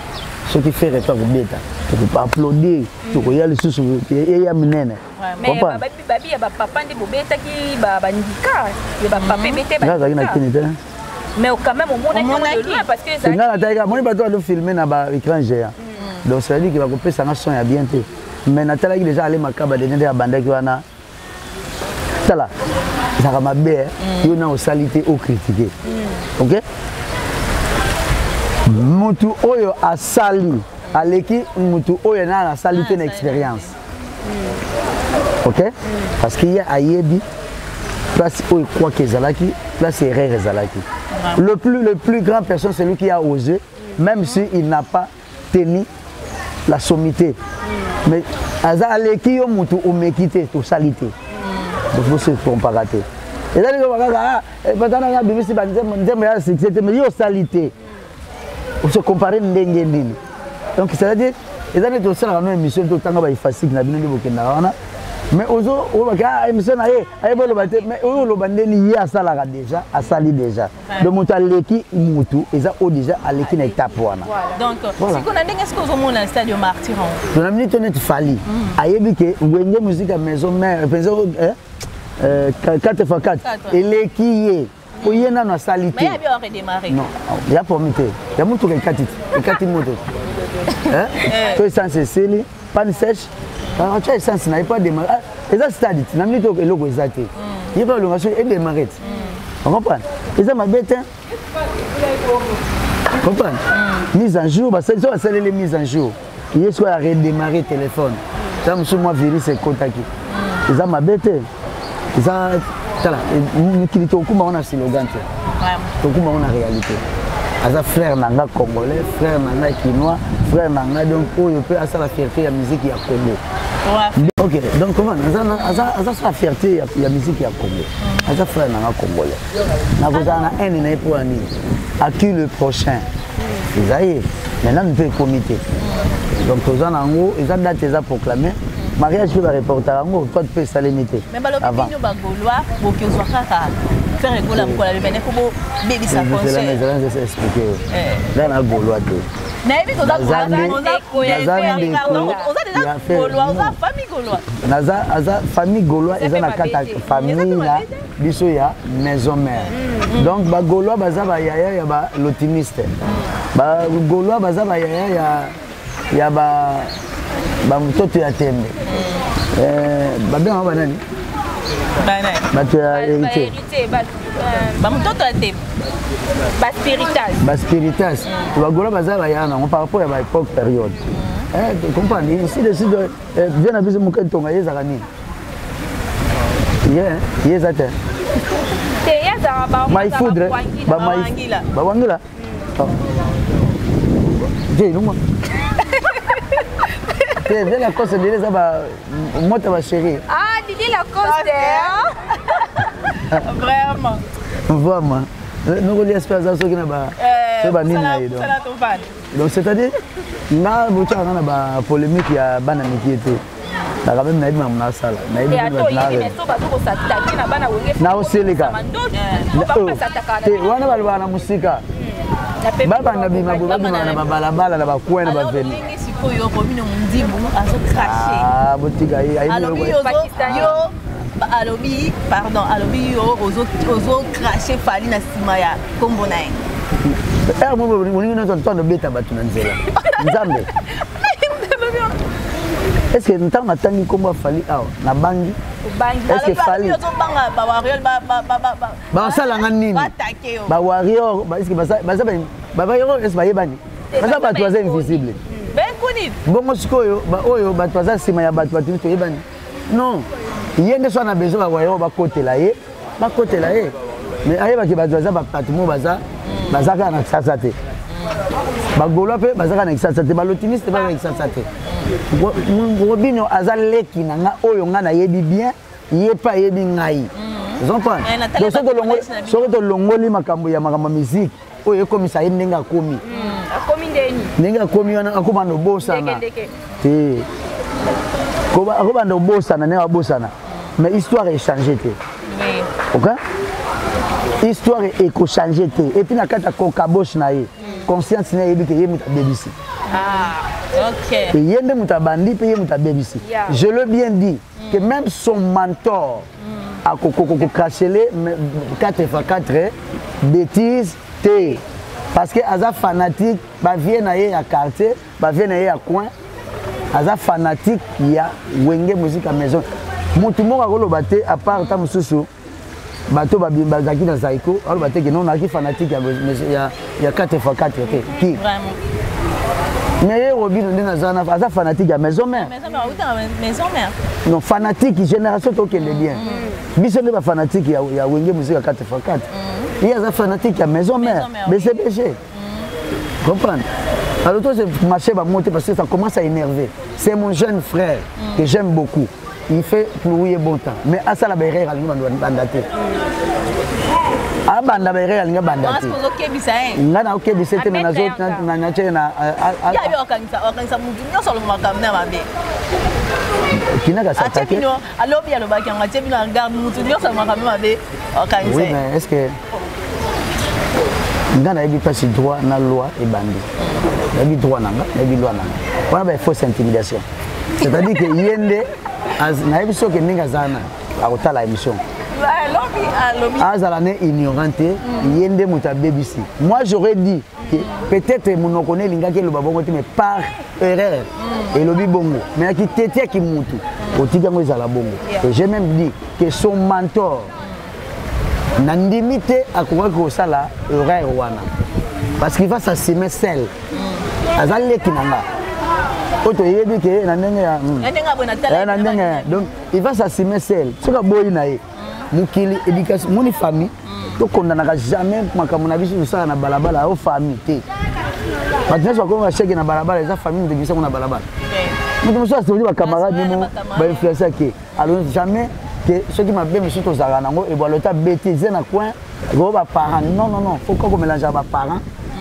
ce qui fait retour bêta Tu peux applaudir. Tu peux y aller sous et y a minene. Mais babi ya papa ndi bobeta ki bandika, ya papa bébé bandika. Mais quand même au monde de loin parce que c'est là la moi pas toi de filmer na ba écran géant. Donc ça veut dire qu'il va couper ça son ya bien té. Mais natala qui déjà aller makaba de nende ya bandaki wana. Ça là. Ça va mabe, il y a une salité au critiquer. OK? Mutu oyo a sali aleki mutu oyo na la salité une expérience. OK? Parce qu'il y a ayebi place oyo quoi que zalaki, place erreur zalaki. Le plus grand personne c'est lui qui a osé même si il n'a pas tenu la sommité. Mais aza aleki yo mutu o mekité to salité. Donc vous se comparater. Et là les gars batana ya bimisi banzembe nzembe ya succès mais yo salité. On se comparer ndenge nini. Donc ça veut dire et là nous sommes dans une émission tout tanga ba facile na bino bokenda wana. Mais ozo o baka émission na ye ay bolo baté mais o lo bandeni ya sala déjà a sali déjà. Donc mutaleki mutu eza o déjà aleki na étape wana. Donc si qu'on a ndenge est-ce que ozo mona stade Martyron. On a minute net fali. Ayebi ke ngenge musique à maison mère penso 4x4 eleki ye. Pour y na na salité. Mais il a bien redémarrer. Non, il y a pour mité. Il y a mon tour 4 motos. Hein? Toi essence c'est panne sèche. Alors tu as essence n'a pas démarrer. Et ça stade, na minute que logo exacté. Il va le marcher et démarrer. On comprend? Et ça ma bête. Comprends? Mise en jour, parce que ça les mises en jour. Il est soit redémarrer téléphone. Ça me moi virus c'est contacté. Et ça ma bête. Et ça voilà, nous qui on a slogan. On a réalité. Aza frère nanga congolais, frère nanga quinois, frère nanga donc il peut avoir la fierté de la musique à Congo. OK, donc comment aza la fierté de la musique à Congo. Aza frère nanga congolais. Na vous en a un et pour ani. À qui le prochain? Vous voyez, maintenant nous fait comité. Donc aux en haut, ils ont date déjà proclamé. Mariage qui va reporter à moi, toi tu peux salémiter. Mais le nous va gaulois, pour que soit faire un gola pour le bénéfice pour baby sa conseil. Je vais expliquer. Là on a gaulois tout. Mais on a famille gaulois. Naza famille gaulois ils ont la carte famille là biso ya maison mère. Donc ba gaulois baza ba yaya ya ba l'optimiste. Ba gaulois baza ba yaya ya ba mtoto ya tembe. Babe ma banani? Banani. Bato ya hérité. Ba mtoto ya tembe. Ba spiritas. Ba spiritas. Ba gola baza ba yana par rapport à ba époque période. Tu comprends? Ici de sud vient à biso mukentonga yezaka nini? Yezate. Te yezaka ba. My food ba wangila. Ba wangila. J'ai non moi. Viens la cause de les aba moto ma chérie. Ah, Didi la cause vraiment. Vraiment. Nous les espèces à ceux qui n'a pas. C'est pas nina donc. Donc c'est-à-dire na bocha na ba polémique ya bana mikité. Na quand même na ibi na sala. Na ibi na na oseleka. Wana balibana musika. Baba na bima na balabala na bakwena ba veni. Oyo komino mundibu azo cracher. Ah botika yi ayi yo alobi pardon alobi yo ozo cracher fali na sima ya kombo na ye. Mo ni no tonto beta batu na nzela. Nzambe. Est-ce que ntan matangi kombo fali awa na bangi? Est-ce que fali ozo banga ba warrior ba sala ngani? Ba warrior est-ce que ba warrior est-ce ba yebani? Baza batu baza invisible. Bongo sikoyo ba oyo bato baza sima ya bato batu to yebani. Non. Yende so na besoin ba wayo ba kotela ye. Mais ayeba ki bato baza ba patimo baza ka na sasa te. Ba golo pe baza ka na sasa te, ba lotimiste ba na sasa te. Robino aza leki na nga oyo nga na yebi bien, ye pa yebi ngai. Vous comprenez? Donc so longoli makambo ya makambo musique. Oyo komisa ye ndenga komi. Akomi ndeni. Ndenga komi wana akoma no bosana. Te. Koba no bosana ne wa bosana. Mais histoire est changée te. Oui. OK? Histoire est changée te. Et puis na kata kokabosh na ye. Conscience na yebi ke ye muta debisi. Ah. Ok. Et yende muta bandi pe muta bebisi. Je l'ai bien dit que même son mentor a craché 4x4 bêtises T. Parce que Aza fanatique, bah vient naïe à quartier, bah vient naïe à coin. Aza fanatique, il y a Wenge musique à maison. Mon tout le monde a golo batté à part ta mususu. Bateau bazaki dans Zaiko, alors batté que non on a qui fanatique il y a 4x4 qui. Vraiment. Mais Robin Nazana, Aza fanatique à maison mère. Maison mère. Non fanatique génération to qu'elle est bien. Biso ne pas fanatique il y a Wenge musique à 4x4. Il y a des fanatiques à maison mère, mais c'est péché. Comprendre. Alors toi, c'est marché va monter parce que ça commence à énerver. C'est mon jeune frère que j'aime beaucoup. Il fait plouer bon temps. Mais à ça la berre, elle va bandater. Ah banda berre, elle va bandater. Nga na ok bisete mais nazo na tche na. Ya yo organisa mutu nyoso lo makamna mabe. Kina ka sa. Atebino alobi alobaki nga atebino garde mutu nyoso lo makamna mabe. Organisa. Oui mais est-ce que nga na yebi pas droit na loi et bandi. Yebi droit nanga, yebi loi nanga. Wana ba fausse intimidation. C'est-à-dire que yende na yebi so ke ninga zana akotala émission. Azalane ignorante, yende muta BBC. Moi j'aurais dit que peut-être mon connaît linga ke lo babongo mais par erreur et lobi bongo. Mais qui tete qui mutu. Otika ngo ezala bongo. Et j'ai même dit que son mentor Nandimite a quoi que ça là erreur wana. Parce qu'il va s'assumer seul. Azale kinanga. Oto yebi ke na ndenge ya. Na ndenge. Donc il va s'assumer seul. Soka boyi na ye. Mukili éducation moni famille to kondana jamais makamuna biso ça na balabala au famille té. Maintenant je ko cheke na balabala za famille de biso na balabala. Mutu muso asodi ba camarade mo ba influencer ke. Alors jamais que ceux qui m'appellent monsieur Tozara nango et voilà ta bêtise na coin go ba parents non faut qu'on mélange ba parents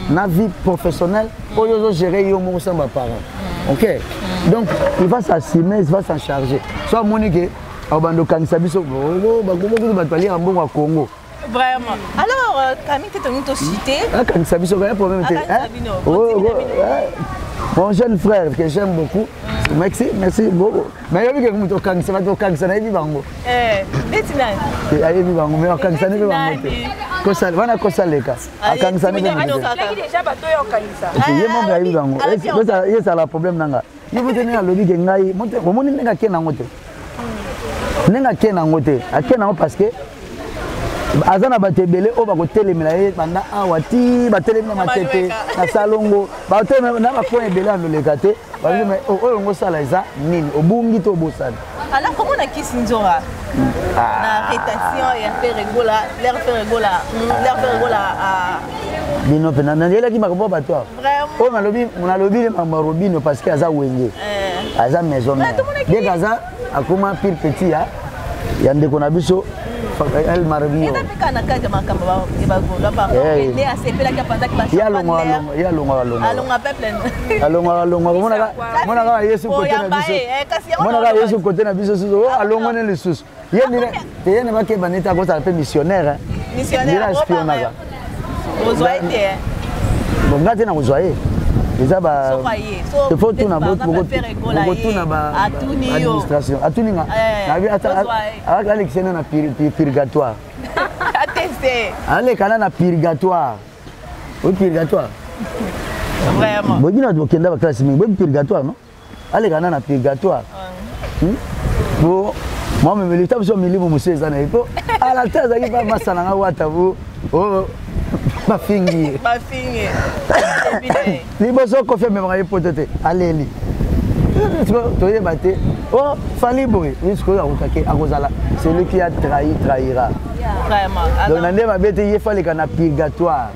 na vie professionnelle pour yo gérer yo mo sans ba parents. OK. Donc il va s'assumer, il va s'en charger. Soit monique Abando kanisa biso ba gomo ba twali en bon à Congo. Vraiment. Alors Camille tu t'es cité. Ah kanisa biso pas problème té. Mon jeune frère que j'aime beaucoup. Merci beaucoup. Mais il y a beaucoup de kanisa ba to kanisa na yebi bango. Betina. Yebi bango mais kanisa ne bango té. Kosal wana kosaleka. Kanisa ne bango. Déjà bato yo kanisa. Ye mo ba yebi bango. C'est la problème nanga. Il faut tenir le dit que ngai moni nenga kena ngote. Nenga kena ngote akena parce que azana batebele o bakotelemela ye banda awati batelemela matete na salongo batelemela na bafo ebele andoleka te bazo mais oyo ngosala eza nini obungi to bosana. Alors comment on a qui Sinzora la rétention et faire rigola l'air faire rigola à bino pena ndela ki makobo bato vraiment on a lobby mama robino parce que aza wenge aza maison dès kaza akoma pile petit ya yande kona biso el marabio kana kaja makamba ba ba ne asepela ka panda ki ba ya longa peuple mona ka Yesu côté na biso mona ka Yesu côté na biso suzo alongo ne le susu yene ba ke baneta ko ça missionnaire missionnaire espionnaga ozoite bon ngate na ozoye déjà ba il faut tout na beaucoup tout na ba administration atuninga na bi ata avec l'élection na purgatoire attesté allez kana na purgatoire au purgatoire vraiment bogina do kenda ba classe mingi purgatoire non allez kana na purgatoire bon moi me milita biso milimo monsieur ezana iko ala taza ki ba masana nga wata bu Bafingi. Ni boso ko fait même rien poteté. Allez. Tu es batté. Oh, fallait boy. Jusqu'au attaquer à Rosala. C'est lui qui a trahi trahira. Vraiment. Donc on a bête il fallait qu'on a purgatoire.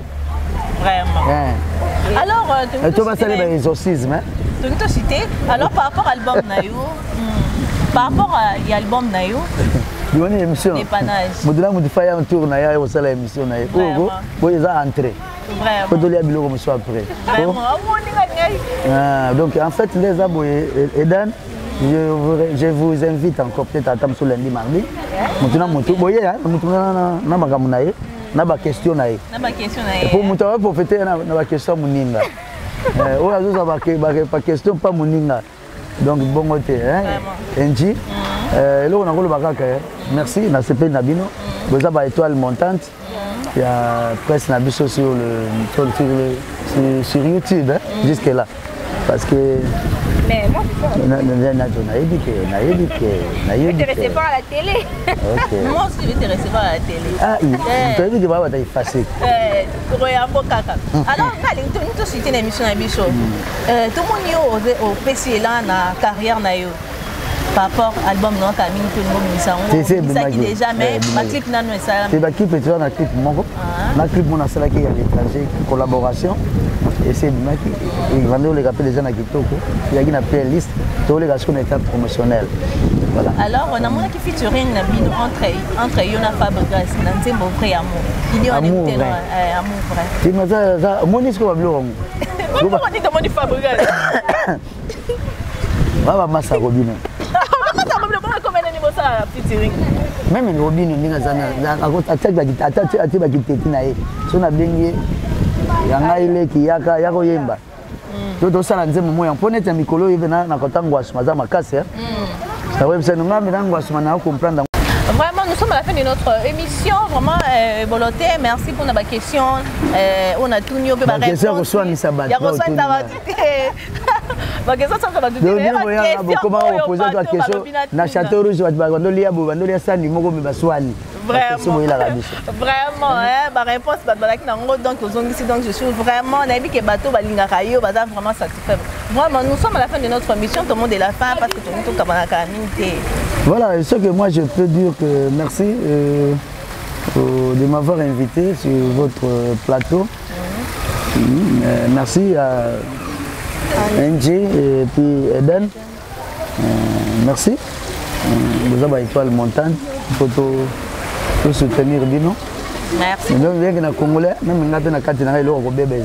Vraiment. Alors tu vas saluer l'exorcisme. Tu nous cité. Alors par rapport à l'album Nayo, par rapport à l'album Nayo. Une émission. Modula modifia un tour na ya au sala émission na ego. Boy za entrer. Vraiment. Faut donner biloko mo soit après. Vraiment. Donc en fait les aboyés Edan je vous invite encore peut-être à tam sur lundi mardi. Mutuna mutu boye mutuna na magamu na ye na ba question na ye. Na ba question na ye. Pour mutu va profiter na ba question muninga. On a tous pas question, pas moninga. Donc, bon côté. NG. Là, on a le bagage. Merci, on a CP Nabino. Vous avez étoile montante. Il y a presque Nabiso sur YouTube, jusque-là. Parce que. Mais moi, je t'intéressais pas à la télé. Moi aussi, je t'intéressais pas à la télé. Ah, tu as dit que tu vas effacer. Alors, nous avons une émission à Bichot. Tout le monde a fait la carrière. Par rapport à l'album non Camille tout le monde ça qui déjà mais ma clip n'a pas ça c'est ma clip tu vois na clip mon na clip mon asala qui à l'étranger collaboration et c'est ma qui il va nous les rappeler déjà na kitoko il y a une playlist tous les gars sont en étape promotionnelle voilà alors on a mon qui featuring entre Yona Fabregas dans Nzembo vrai amour il y a amour vrai tu me ça mon disque va bleu comment on dit de mon Fabregas va massa Robino même Robino ninga zana attaque la guitare attaque ba guitare na ye so na bengi yanga ile kiyaka yako yemba to sala nzemo moya mpone ta mikolo yeve na kotangwa maza makase ça ouais ça nous ngam ngwa na comprendre. Vraiment, nous sommes à la fin de notre émission. Vraiment, volonté, merci pour nos questions. On a tout mis au ma question reçoit ni sabat. Il y a reçoit une sabat. Ma question ça va tout. Comment on pose la question na château rouge va bandolia sani moko me baswani. Vraiment, ma réponse donc je suis vraiment que bateau balingakayo baza vraiment satisfait. Vraiment, nous sommes à la fin de notre émission. Tout le monde est la fin parce que tout le monde est. Voilà, ce que moi je peux dire que merci de m'avoir invité sur votre plateau. Merci à NG et puis Eden. Merci. Vous avez étoile montante. Il faut soutenir Bino. Merci. Donc, bien que les Congolais, même si on a un peu de bébé,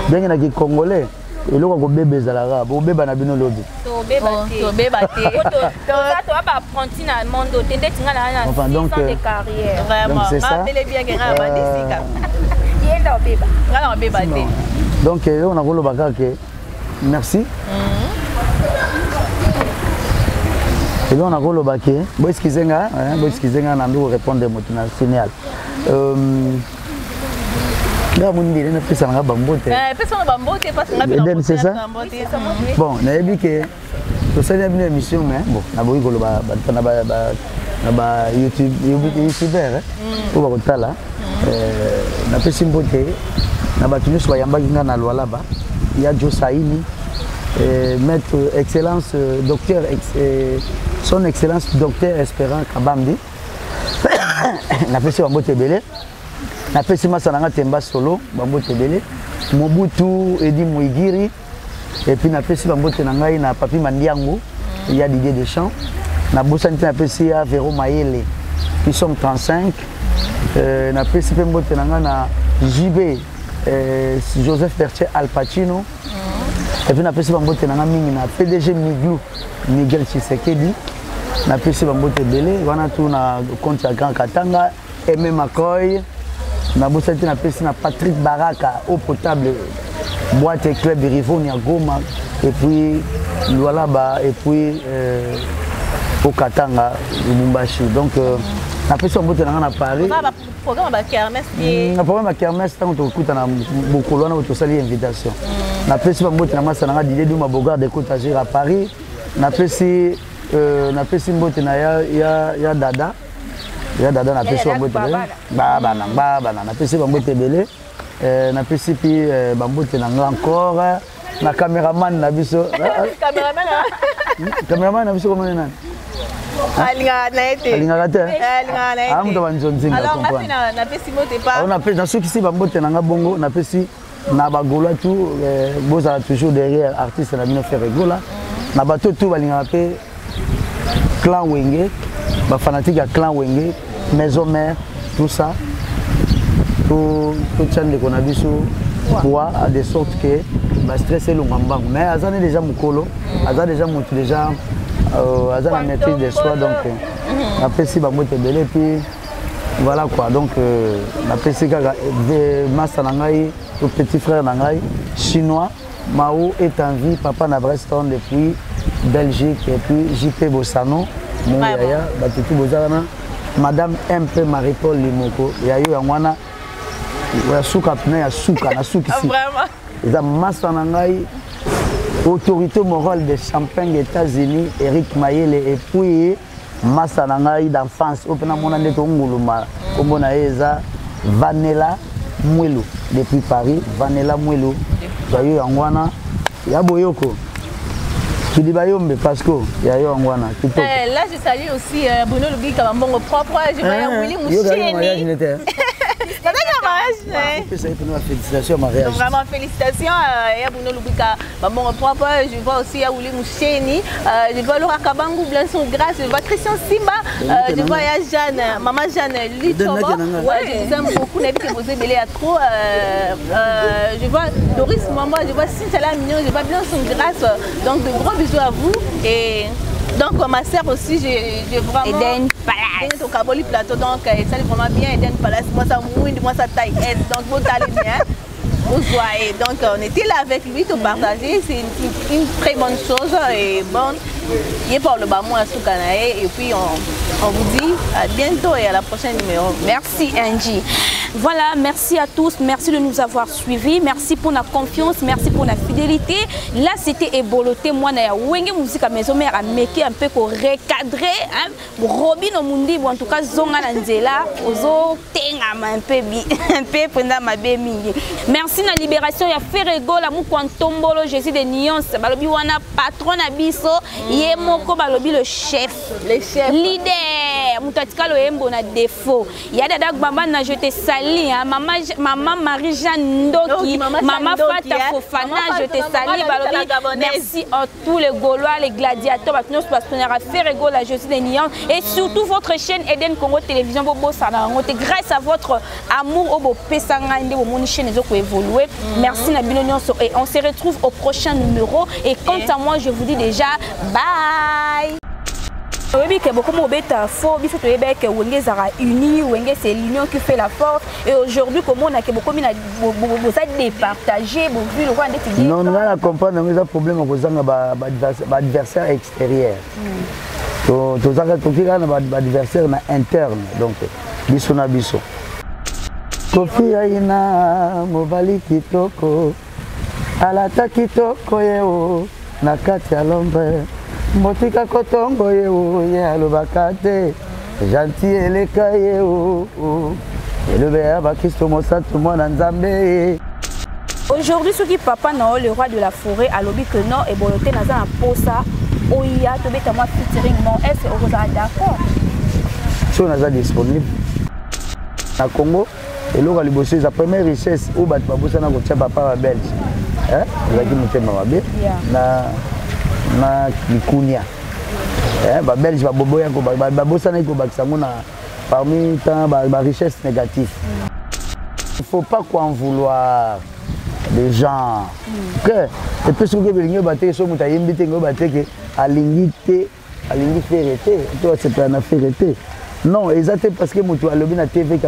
bien que les Congolais, il y a un bébé à la rare, il y a un bébé lobby. Enfin, donc, c'est ça. Donc, on a voulu dire merci. Et là, on a voulu dire bon, excusez-moi, on a dû répondre à mon signal. C'est ça? Bon, on a dit que tout ça est une émission, mais bon, on a voulu YouTubeur pour voir ça là. On a fait une beauté. On a tenu soyamba kinga na loi là-bas. Il y a Joe Saini, maître excellence docteur son excellence docteur Espérant Kabambi. On a fait une beauté belle. Na pesi masananga temba solo bambo tebele Mobutu Edi Mouigiri et puis na pesi bambo tenangai na Papi Mandiango il y a Didier Deschamps na bosanti na pesi ya Véro Mayele qui sont 35 na pesi bambo tenanga na JB Joseph Bertier Al Pacino et puis na pesi bambo tenanga mingi na PDG Miguel Tshisekedi na pesi bambo tebele wana tu na compte ya Grand Katanga et même Akoy. Na bosati na pesi na Patrick Baraka eau potable boîte et club Rivoni à Goma et puis Lualaba et puis au Katanga Lubumbashi donc na pesi on bote na Paris programme ba kermesse na programme ba kermesse tant to kuta na bokolo na to sali invitation na pesi ba bote na masa na Didier Douma Bogard de Côte d'Azur à Paris na pesi mbote na ya dada ya dada na pesi bambote baba na pesi bambote belé na pesi pi bambote na encore na caméraman na biso caméraman na biso comment nani alinga na été amuto banzonzinga alors na pesi mote pas on appelle dans ceux qui si bambote na bongo na pesi na bagola tout bozala toujours derrière artiste na bino faire gola na bato tout balinga pe clan Wenge ba fanatique à clan Wenge maison mère tout ça tout chande qu'on a vu sur quoi à de sorte que ba stress et longamba mais azane déjà mukolo azane déjà monte déjà azane la maîtrise de soi donc après si ba mote belé puis voilà quoi donc après si kaka massa nangai au petit frère nangai chinois Mao est en vie, papa na Breston depuis Belgique et puis JP Bossano, mon yaya, Batutu Bozana, Madame MP Marie-Paul Limoko, yayo yangwana, ya souka pne ya souka na souki si. Vraiment. Eza massa na ngai, autorité morale de Champagne États-Unis, Eric Mayele et puis massa na ngai d'enfance, opena mona ndeto nguluma, komona eza Vanella Mwelo depuis Paris, Vanella Mwelo. Yayo yangwana, ya boyoko. Tu dis Bayombe parce que yayo yangwana. Là je salue aussi Bruno Lubi qui a mon propre, je vois Willy Moucheni. Félicitations mariage. Donc vraiment félicitations à Bruno Lubika, mon propre, je vois aussi à Willy Moucheni, je vois Laura Kabangu, Blanson Grâce, je vois Christian Simba, je vois Jeanne, maman Jeanne Lutoba, je vous aime beaucoup, n'avez que vous aimez à trop, je vois Doris Maman, je vois Cynthia Mignon, je vois Blanson Grâce, donc de gros bisous à vous et donc ma sœur aussi, j'ai vraiment Eden Palace au Kaboli Plateau, donc ça est vraiment bien. Eden Palace, moi ça mouille, moi ça taille S, donc vous allez bien. Vous voyez, donc on était là avec lui pour partager, c'est une très bonne chose et bon, il est pour le bas moi à Soukanae et puis on vous dit à bientôt et à la prochaine numéro. Merci Angie. Voilà, merci à tous, merci de nous avoir suivis, merci pour la confiance, merci pour la fidélité. Là c'était Eboloté, moi na wenge musique à maison mère à make un peu pour recadrer hein. Robin Omundi en tout cas zonga nanzela ozo tenga un peu pendant ma bemi. Merci na libération ya Ferrego la mu kwantombolo Jésus de Nyons balobi wana patron na biso ye moko balobi le chef leader mutatika lo embo na défaut ya dada gbamba na je te sali hein maman Marie-Jeanne Ndoki maman Fata Fofana je te sali balobi merci à tous les Gaulois les gladiateurs nos partenaires à Ferrego la Jésus de Nyons et surtout votre chaîne Eden Congo Télévision bobo sana ngote grâce à votre amour obo pesanga inde bo moni chaîne ezoko évoluer. Merci Nabino Nyonso et on se retrouve au prochain numéro et quant à moi je vous dis déjà bye. Oui, que beaucoup m'obéta faux, il faut que Wenge Zara uni, Wenge c'est l'union qui fait la force. Et aujourd'hui, comment on a que beaucoup mina vous êtes départagé, vous vu le roi de non, on a compris on a un problème avec un adversaire extérieur. Tous un adversaire interne donc biso na biso. Kofi aina mobali kitoko alata kitoko yeo na kati ya lombe motika kotongo yeo ye alobaka te gentil eleka yeo elobe ya bakristo mosantu mwana nzambe. Aujourd'hui ce qui papa non le roi de la forêt a lobby que non et boloté naza na posa oya to beta moi featuring non est-ce que vous êtes d'accord? Si on est disponible na Congo et là les bosser la première richesse où bat babosa na ko tia papa belge hein ezaki mutema mabe na likunia hein ba belge ba bobo yango ba bosa na ko bakisa ngona parmi tant ba richesse négative. Il faut pas en vouloir des gens que et puis ce que belingo baté so muta yembite ngo baté que alingité alingi ferete toi c'est pas na ferete. Non, exactement parce que moi, à TV,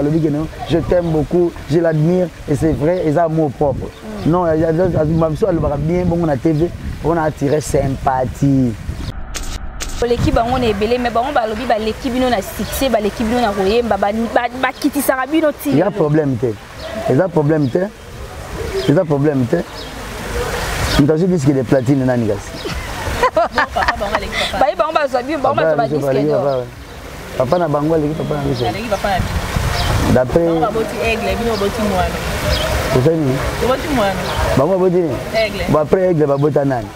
je t'aime beaucoup, je l'admire et c'est vrai, ils ont amour propre. Non, il y a bien bon à TV, on a attiré sympathie. L'équipe on est belé mais bon balobi ba l'équipe non a succès ba l'équipe non a royé ba kiti sarabino ti. Il y a problème té. Il y a problème té. Il y a problème té. Tu t'as dit que les platines nani gas. Papa ba ba zabi ba ba disque. Papa na bango leki papa na biso. Leki papa na. D'après on va boti aigle bino boti mwana. C'est ça ni. Boti mwana. Bango boti ni. Aigle. Ba après aigle ba bota nani.